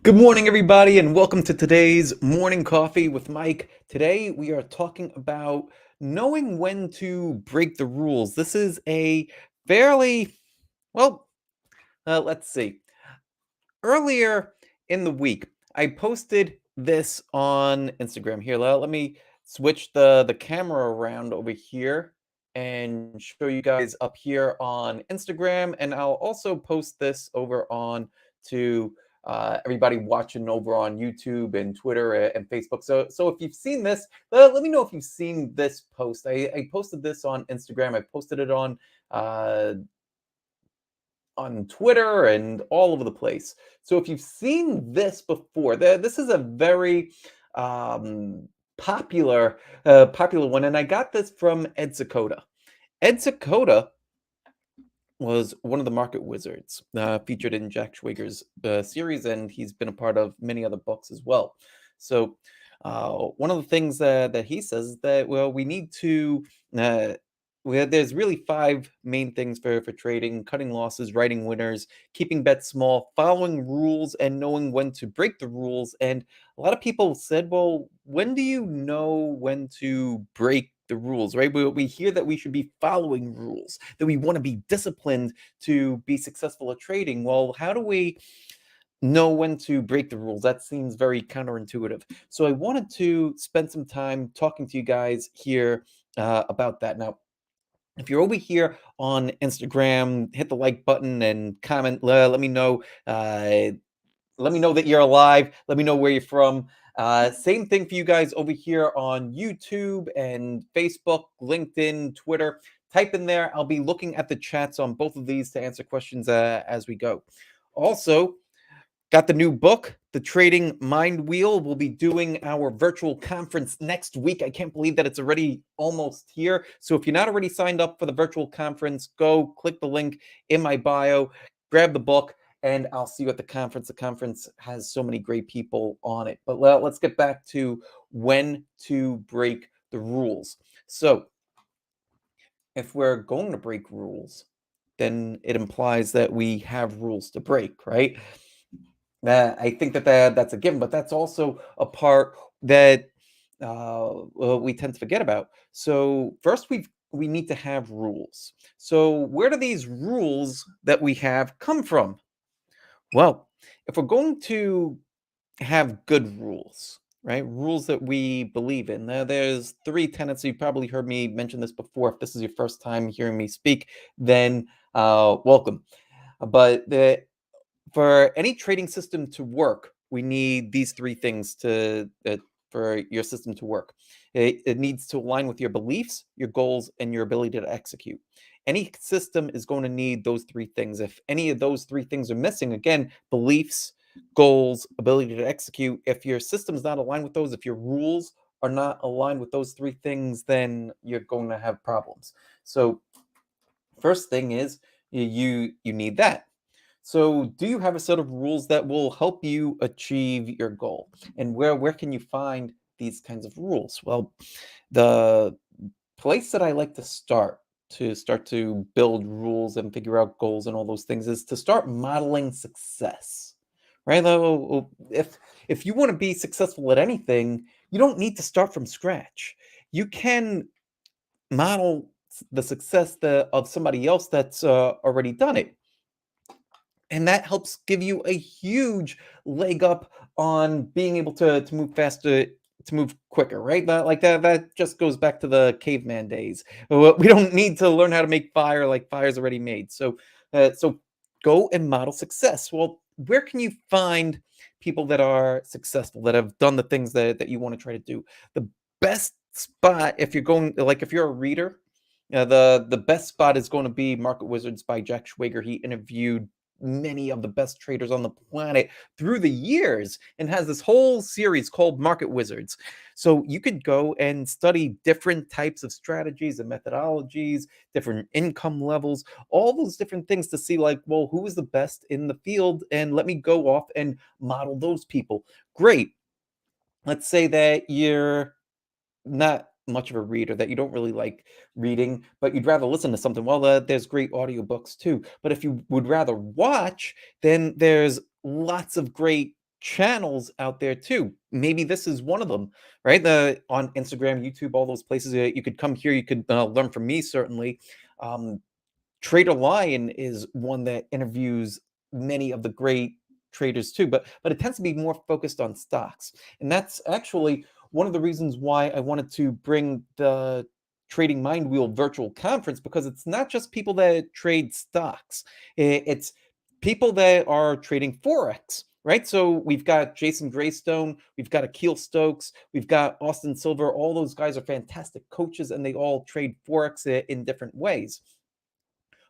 Good morning, everybody, and welcome to today's Morning Coffee with Mike. Today, we are talking about knowing when to break the rules. This is a fairly, well, let's see. Earlier in the week, I posted this on Instagram. Here, let me switch the camera around over here and show you guys up here on Instagram. And I'll also post this over on to everybody watching over on YouTube and Twitter and Facebook. So if you've seen this, let me know if you've seen this post. I posted this on Instagram. I posted it uh, on Twitter and all over the place. So if you've seen this before, this is a very um, popular one, and I got this from Ed Sakota. Ed Sakota was one of the market wizards featured in Jack Schwager's series, and he's been a part of many other books as well. So one of the things that he says is that, well, we need to there's really five main things for trading: cutting losses, writing winners, keeping bets small, following rules, and knowing when to break the rules. And a lot of people said, well, when do you know when to break the rules, right? We hear that we should be following rules, that we want to be disciplined to be successful at trading. Well, how do we know when to break the rules? That seems very counterintuitive. So I wanted to spend some time talking to you guys here about that. Now, if you're over here on Instagram, hit the like button and comment. Let me know. Let me know that you're alive. Let me know where you're from. Same thing for you guys over here on YouTube and Facebook, LinkedIn, Twitter. Type in there. I'll be looking at the chats on both of these to answer questions as we go. Also, got the new book, The Trading Mind Wheel. We'll be doing our virtual conference next week. I can't believe that it's already almost here. So if you're not already signed up for the virtual conference, go click the link in my bio, grab the book, and I'll see you at the conference. The conference has so many great people on it. But let's get back to when to break the rules. So if we're going to break rules, then it implies that we have rules to break, right? I think that's a given, but that's also a part that well, we tend to forget about. So first, we need to have rules. So where do these rules that we have come from? Well, if we're going to have good rules, right? Rules that we believe in. There's three tenets. You probably heard me mention this before. If this is your first time hearing me speak, then welcome. But for any trading system to work, we need these three things for your system to work. It needs to align with your beliefs, your goals, and your ability to execute. Any system is going to need those three things. If any of those three things are missing, again, beliefs, goals, ability to execute, if your system's not aligned with those, if your rules are not aligned with those three things, then you're going to have problems. So first thing is you need that. So, do you have a set of rules that will help you achieve your goal? And where can you find these kinds of rules? Well, the place that I like to start to build rules and figure out goals and all those things is to start modeling success. Right? If you want to be successful at anything, you don't need to start from scratch. You can model the success of somebody else that's already done it, and that helps give you a huge leg up on being able to move faster, to move quicker, right? That just goes back to the caveman days. We don't need to learn how to make fire, like fire's already made. So go and model success. Well, where can you find people that are successful, that have done the things that you want to try to do? The best spot, if you're going, like, if you're a reader, the best spot is going to be Market Wizards by Jack Schwager. He interviewed many of the best traders on the planet through the years and has this whole series called Market Wizards. So you could go and study different types of strategies and methodologies, different income levels, all those different things to see, like, well, who is the best in the field, and let me go off and model those people. Great. Let's say that you're not much of a reader, that you don't really like reading, but you'd rather listen to something, well, there's great audiobooks too. But if you would rather watch, then there's lots of great channels out there too. Maybe this is one of them, right? The on Instagram, YouTube, all those places, you could come here, you could learn from me certainly. Um, Trader Lion is one that interviews many of the great traders too, but it tends to be more focused on stocks. And that's actually one of the reasons why I wanted to bring the Trading Mind Wheel virtual conference, because it's not just people that trade stocks. It's people that are trading forex. Right, so we've got Jason Greystone, we've got Akil Stokes, we've got Austin Silver. All those guys are fantastic coaches, and they all trade forex in different ways.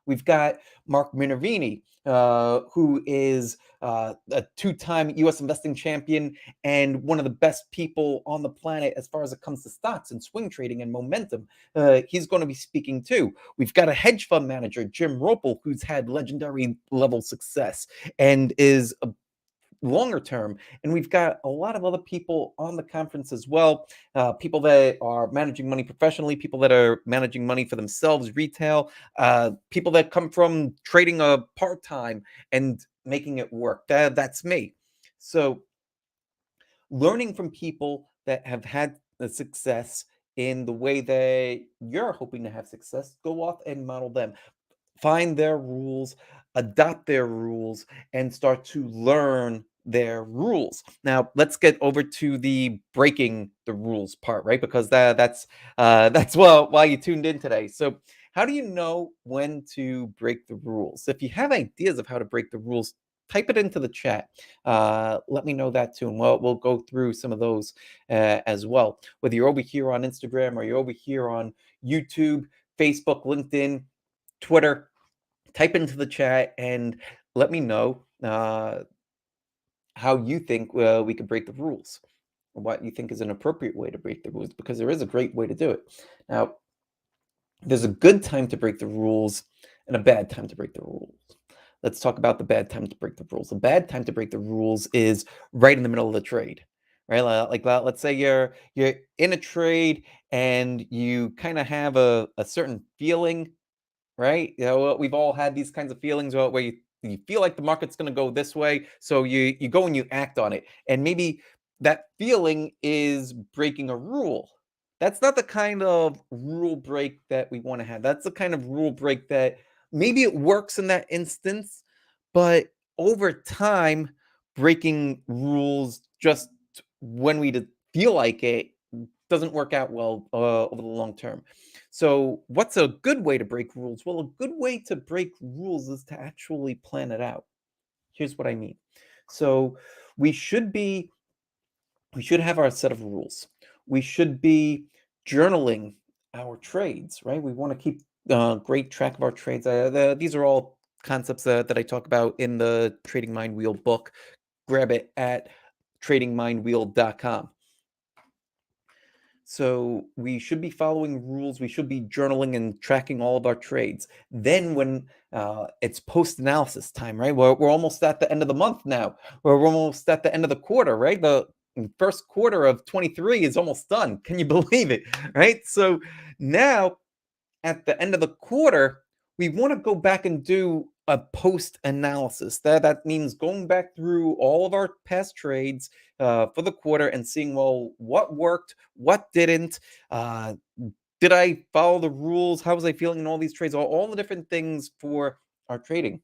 We've got Mark Minervini, who is a two-time U.S. investing champion and one of the best people on the planet as far as it comes to stocks and swing trading and momentum. He's going to be speaking too. We've got a hedge fund manager, Jim Ropel, who's had legendary level success and is a longer term. And we've got a lot of other people on the conference as well, people that are managing money professionally, people that are managing money for themselves, retail, people that come from trading a part-time and making it work. That's me. So learning from people that have had the success in the way that you're hoping to have success, go off and model them, find their rules, adopt their rules, and start to learn their rules. Now, let's get over to the breaking the rules part, right? Because that's why you tuned in today. So, how do you know when to break the rules? If you have ideas of how to break the rules, type it into the chat. Let me know that too, and we'll go through some of those as well. Whether you're over here on Instagram or you're over here on YouTube, Facebook, LinkedIn, Twitter, type into the chat and let me know how you think we could break the rules, or what you think is an appropriate way to break the rules, because there is a great way to do it. Now, there's a good time to break the rules and a bad time to break the rules. Let's talk about the bad time to break the rules. The bad time to break the rules is right in the middle of the trade, right? Like, let's say you're in a trade and you kind of have a certain feeling, right? You know, we've all had these kinds of feelings where you feel like the market's going to go this way, so you go and you act on it, and maybe that feeling is breaking a rule. That's not the kind of rule break that we want to have. That's the kind of rule break that maybe it works in that instance, but over time, breaking rules just when we feel like it doesn't work out well over the long term. So, what's a good way to break rules? Well, a good way to break rules is to actually plan it out. Here's what I mean. So, we should be we should have our set of rules. We should be journaling our trades, right? We want to keep great track of our trades. These are all concepts that I talk about in the Trading Mind Wheel book. Grab it at tradingmindwheel.com. So we should be following rules. We should be journaling and tracking all of our trades. Then, when it's post-analysis time, right? We're almost at the end of the month now. We're almost at the end of the quarter, right? The first quarter of 23 is almost done. Can you believe it, right? So now, at the end of the quarter, we want to go back and do a post analysis. That means going back through all of our past trades for the quarter and seeing, well, what worked, what didn't. Did I follow the rules? How was I feeling in all these trades? All the different things for our trading.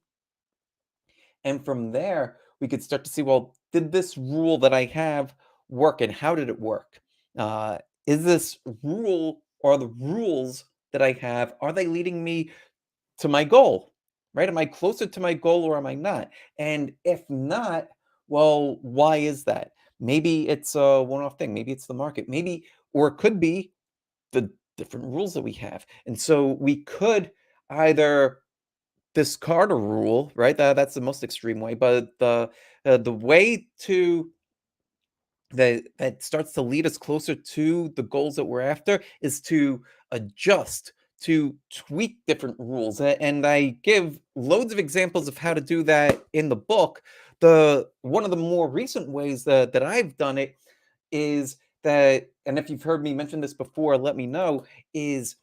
And from there, we could start to see, well, did this rule that I have work, and how did it work? Is this rule, or the rules that I have, are they leading me to my goal? Right? Am I closer to my goal, or am I not? And if not, well, why is that? Maybe it's a one-off thing. Maybe it's the market. Maybe, or it could be the different rules that we have. And so we could either discard a rule, right? That's the most extreme way, but the way to that starts to lead us closer to the goals that we're after is to adjust, to tweak different rules. And I give loads of examples of how to do that in the book. The one of the more recent ways that I've done it is that, and if you've heard me mention this before, let me know, is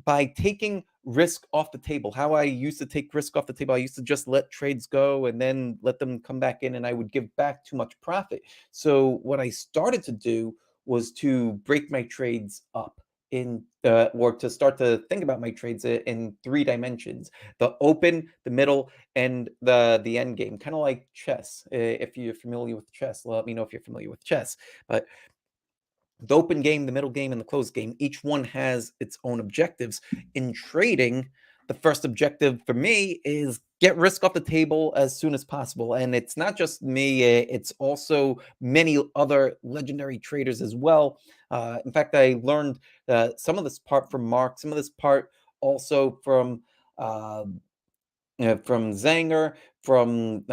by taking risk off the table. How I used to take risk off the table, I used to just let trades go and then let them come back in, and I would give back too much profit. So what I started to do was to break my trades up in or to start to think about my trades in three dimensions: the open, the middle, and the end game, kind of like chess. If you're familiar with chess, let me know if you're familiar with chess. But the open game, the middle game, and the closed game, each one has its own objectives. In trading, the first objective for me is get risk off the table as soon as possible. And it's not just me, it's also many other legendary traders as well. In fact, I learned some of this part from Mark, some of this part also uh, from Zanger, from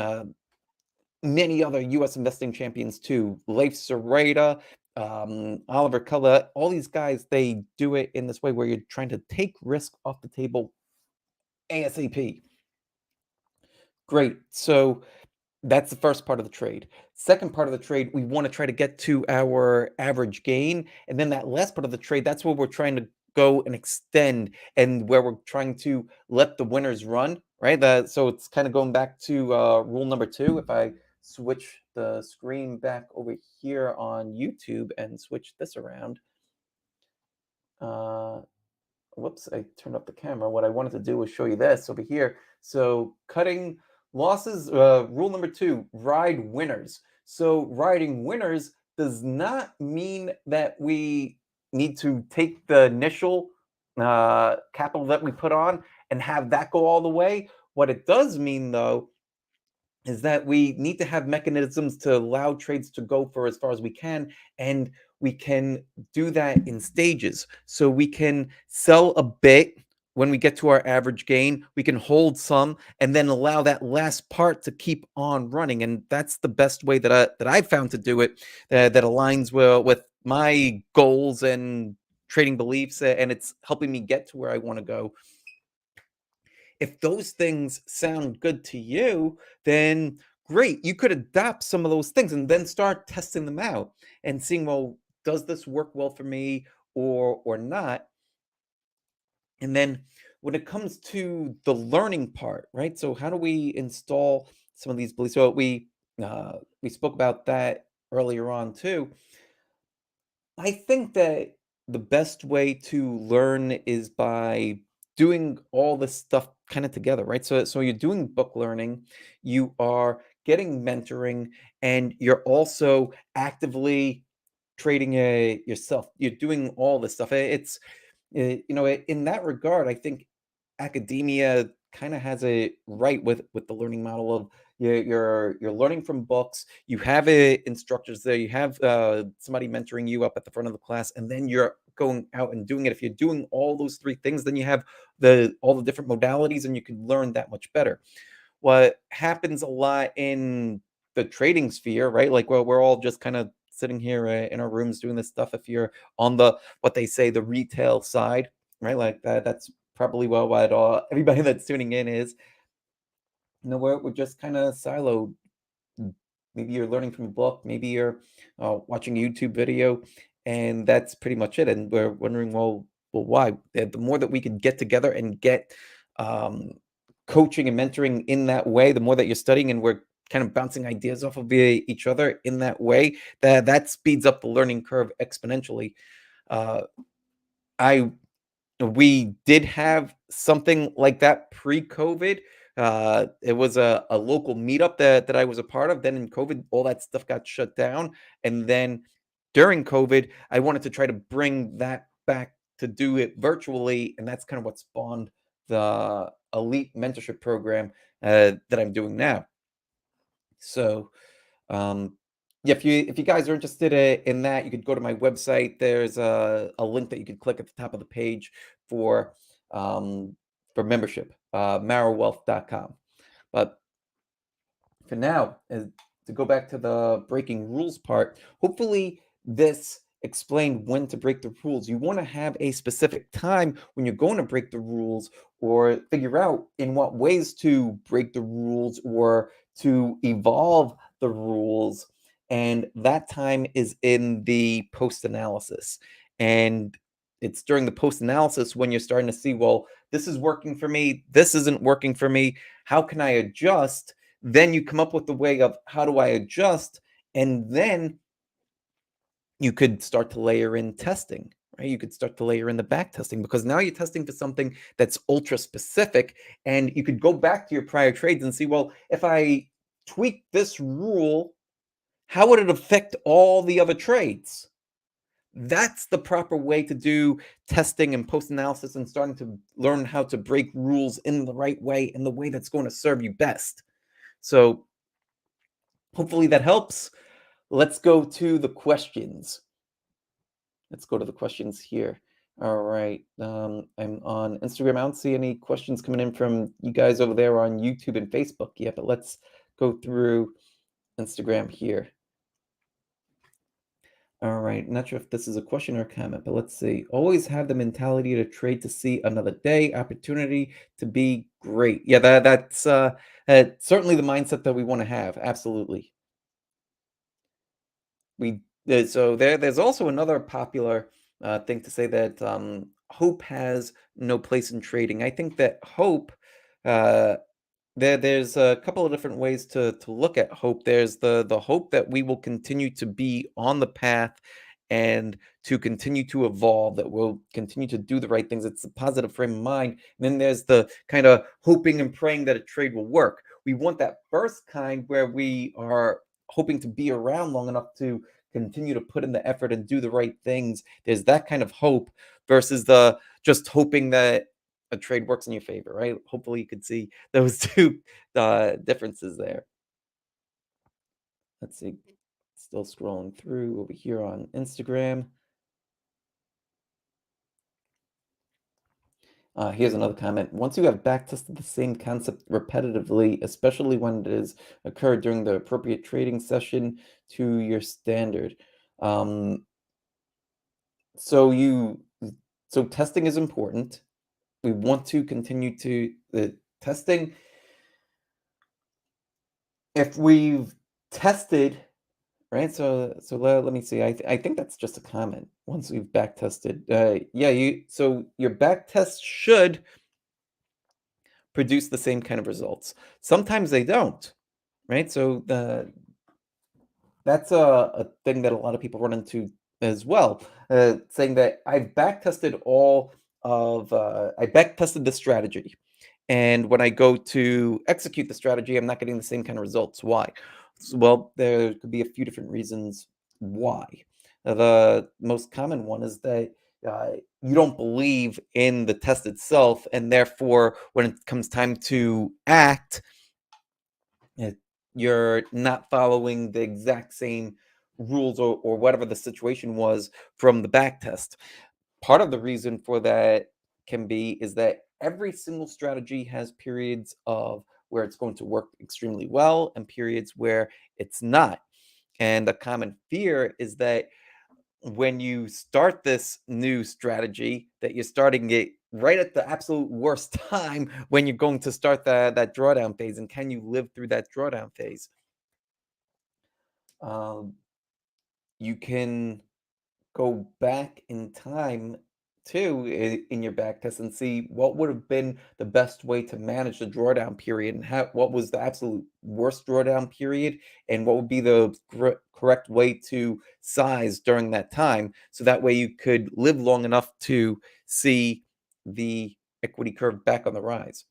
many other US investing champions too. Leif Serrata, Oliver Cullen, all these guys, they do it in this way where you're trying to take risk off the table ASAP. Great. So that's the first part of the trade. Second part of the trade, we want to try to get to our average gain. And then that last part of the trade, that's where we're trying to go and extend, and where we're trying to let the winners run, right? So it's kind of going back to rule number two. If I switch the screen back over here on YouTube and switch this around, uh, whoops, I turned up the camera. What I wanted to do was show you this over here. So cutting losses, rule number two, ride winners. So riding winners does not mean that we need to take the initial capital that we put on and have that go all the way. What it does mean, though, is that we need to have mechanisms to allow trades to go for as far as we can, and we can do that in stages. So we can sell a bit when we get to our average gain, we can hold some and then allow that last part to keep on running. And that's the best way that I've found to do it, that aligns well with my goals and trading beliefs, and it's helping me get to where I want to go. If those things sound good to you, then great. You could adopt some of those things and then start testing them out and seeing, well, does this work well for me or not? And then when it comes to the learning part, right? So how do we install some of these beliefs? So we spoke about that earlier on too. I think that the best way to learn is by doing all this stuff kind of together, right? So you're doing book learning, you are getting mentoring, and you're also actively trading yourself. You're doing all this stuff. In that regard, I think academia kind of has a right with the learning model of you're learning from books. You have instructors there. You have somebody mentoring you up at the front of the class, and then you're going out and doing it. If you're doing all those three things, then you have all the different modalities, and you can learn that much better. What happens a lot in the trading sphere, right? Like, well, we're all just kind of sitting here in our rooms doing this stuff. If you're on the what they say the retail side, right? Like that's probably what everybody that's tuning in is. We're just kind of siloed. Maybe you're learning from a book, maybe you're watching a YouTube video, and that's pretty much it. And we're wondering, well, why? The more that we can get together and get um, coaching and mentoring in that way, the more that you're studying and we're kind of bouncing ideas off of each other in that way, that speeds up the learning curve exponentially. Uh, I We did have something like that pre-COVID. It was a local meetup that I was a part of. Then in COVID, all that stuff got shut down. And then during COVID, I wanted to try to bring that back to do it virtually. And that's kind of what spawned the elite mentorship program that I'm doing now. So um, yeah, if you guys are interested in that, you could go to my website. There's a link that you could click at the top of the page for um, membership, marrowwealth.com. But for now, to go back to the breaking rules part, hopefully this explained when to break the rules. You want to have a specific time when you're going to break the rules, or figure out in what ways to break the rules or to evolve the rules. and that time is in the post analysis. And it's during the post analysis when you're starting to see, well, this is working for me, this isn't working for me. How can I adjust? Then you come up with the way of how do I adjust? And then you could start to layer in testing, right? You could start to layer in the back testing because now you're testing for something that's ultra specific. And you could go back to your prior trades and see, well, if I tweak this rule, how would it affect all the other trades? That's the proper way to do testing and post analysis and starting to learn how to break rules in the right way, in the way that's going to serve you best. So, hopefully that helps. Let's go to the questions. Let's go to the questions here. All right. I'm on Instagram. I don't see any questions coming in from you guys over there on YouTube and Facebook yet, but let's go through Instagram here. All right. Not sure if this is a question or a comment, but let's see. Always have the mentality to trade to see another day, opportunity to be great. Yeah, that's certainly the mindset that we want to have. Absolutely. There's also another popular thing to say that hope has no place in trading. I think that hope uh, there's a couple of different ways to look at hope. There's the hope that we will continue to be on the path and to continue to evolve, that we'll continue to do the right things. It's a positive frame of mind. And then there's the kind of hoping and praying that a trade will work. We want that first kind where we are hoping to be around long enough to continue to put in the effort and do the right things. There's that kind of hope versus the just hoping that a trade works in your favor, right? Hopefully, you could see those two differences there. Let's see. Still scrolling through over here on Instagram. Here's another comment. Once you have backtested the same concept repetitively, especially when it is occurred during the appropriate trading session to your standard. Um, so you so testing is important. We want to continue to the testing. If we've tested, right? Let me see. I think that's just a comment. Once we've back tested, yeah, your back test should produce the same kind of results. Sometimes they don't, right? That's a thing that a lot of people run into as well, saying that I back tested this strategy, and when I go to execute the strategy, I'm not getting the same kind of results. Why? Well, there could be a few different reasons why. The most common one is that uh, you don't believe in the test itself, and therefore, when it comes time to act, uh, you're not following the exact same rules or whatever the situation was from the back test. Part of the reason for that can be is that every single strategy has periods of where it's going to work extremely well and periods where it's not. And the common fear is that when you start this new strategy, that you're starting it right at the absolute worst time when you're going to start that drawdown phase. And can you live through that drawdown phase? Um, you can go back in time too in your back test and see what would have been the best way to manage the drawdown period and what was the absolute worst drawdown period and what would be the correct way to size during that time, so that way you could live long enough to see the equity curve back on the rise.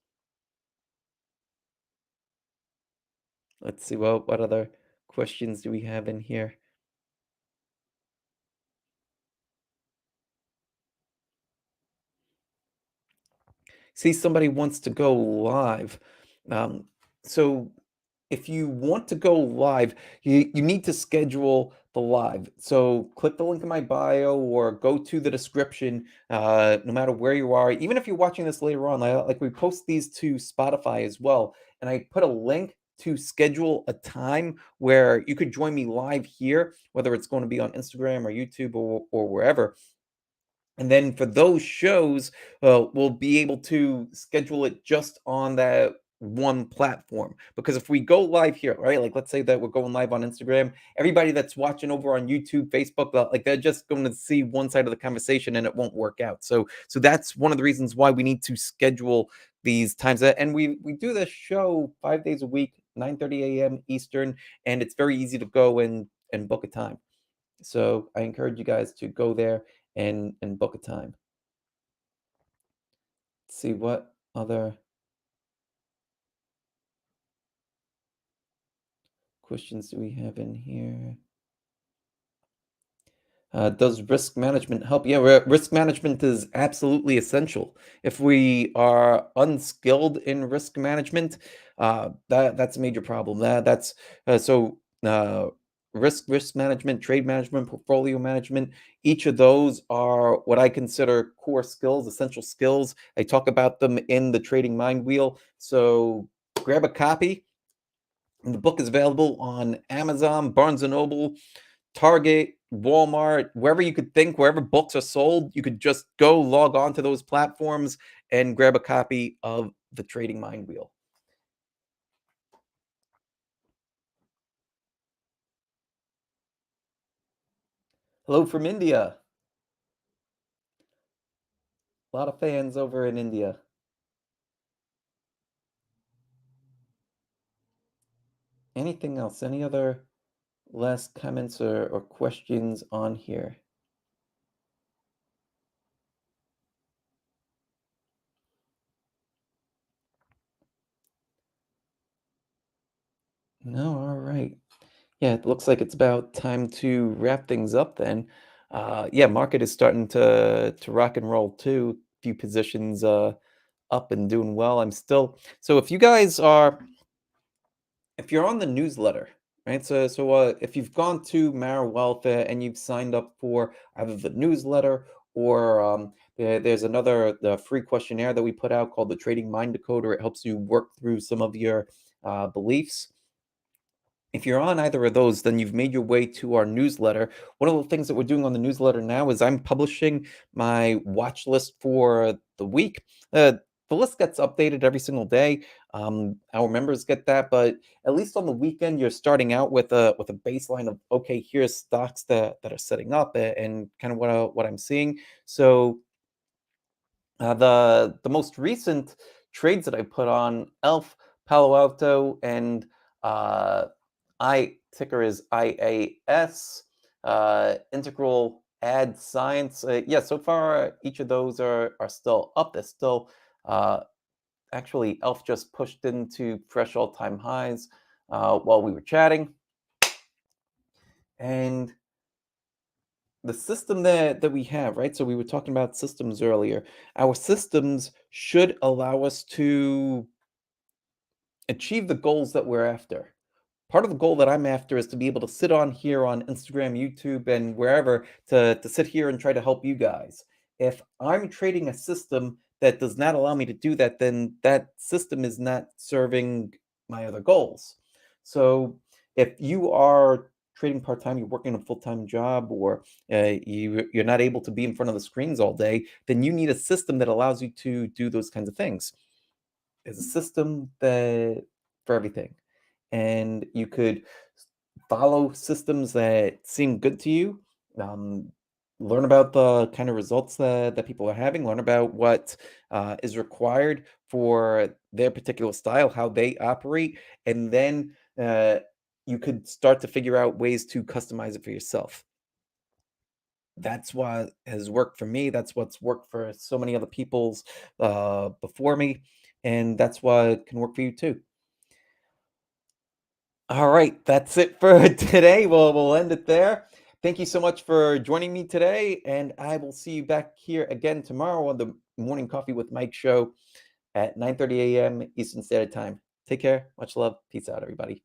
Let's see, well, what other questions do we have in here? See, somebody wants to go live. Um, so if you want to go live, you need to schedule the live. So click the link in my bio or go to the description, no matter where you are. Even if you're watching this later on, like we post these to Spotify as well. And I put a link to schedule a time where you could join me live here, whether it's going to be on Instagram or YouTube or wherever. And then for those shows, we'll be able to schedule it just on that one platform. Because if we go live here, right? Like let's say that we're going live on Instagram, everybody that's watching over on YouTube, Facebook, like they're just going to see one side of the conversation and it won't work out. So that's one of the reasons why we need to schedule these times. And we do this show 5 days a week, 9:30 a.m. Eastern, and it's very easy to go and book a time. So I encourage you guys to go there and book a time. See what other questions do we have in here? Does risk management help? Yeah, risk management is absolutely essential. If we are unskilled in risk management, that's a major problem. So risk management, trade management, portfolio management. Each of those are what I consider core skills, essential skills. I talk about them in the Trading Mind Wheel. So grab a copy. The book is available on Amazon, Barnes and Noble, Target, Walmart, wherever you could think, wherever books are sold, you could just go log on to those platforms and grab a copy of The Trading Mind Wheel. Hello from India. A lot of fans over in India. Anything else? Any other last comments or questions on here? No, all right. Yeah, it looks like it's about time to wrap things up then. Yeah, market is starting to rock and roll too. Few positions up and doing well. I'm still so if you're on the newsletter, right? So if you've gone to Mara Wealth and you've signed up for either the newsletter or there's another the free questionnaire that we put out called the Trading Mind Decoder. It helps you work through some of your beliefs. If you're on either of those, then you've made your way to our newsletter. One of the things that we're doing on the newsletter now is I'm publishing my watch list for the week. The list gets updated every single day. Our members get that, but at least on the weekend, you're starting out with a baseline of okay, here's stocks that are setting up and kind of what I'm seeing. So the most recent trades that I put on Elf, Palo Alto, and uh, I ticker is IAS, Integral Ad Science. Yeah, so far each of those are still up. They're still uh, actually Elf just pushed into fresh all-time highs while we were chatting, and the system that we have, right? So we were talking about systems earlier. Our systems should allow us to achieve the goals that we're after. Part of the goal that I'm after is to be able to sit on here on Instagram, YouTube, and wherever to sit here and try to help you guys. If I'm trading a system that does not allow me to do that, then that system is not serving my other goals. So if you are trading part time, you're working a full time job, or you're not able to be in front of the screens all day, then you need a system that allows you to do those kinds of things. There's a system that for everything, and you could follow systems that seem good to you. Um, Learn about the kind of results that people are having. Learn about what is required for their particular style, how they operate, and then you could start to figure out ways to customize it for yourself. That's what has worked for me. That's what's worked for so many other people's before me, and that's what can work for you too. All right, that's it for today. We'll end it there. Thank you so much for joining me today, and I will see you back here again tomorrow on the Morning Coffee with Mike show at 9:30 a.m. Eastern Standard Time. Take care. Much love. Peace out, everybody.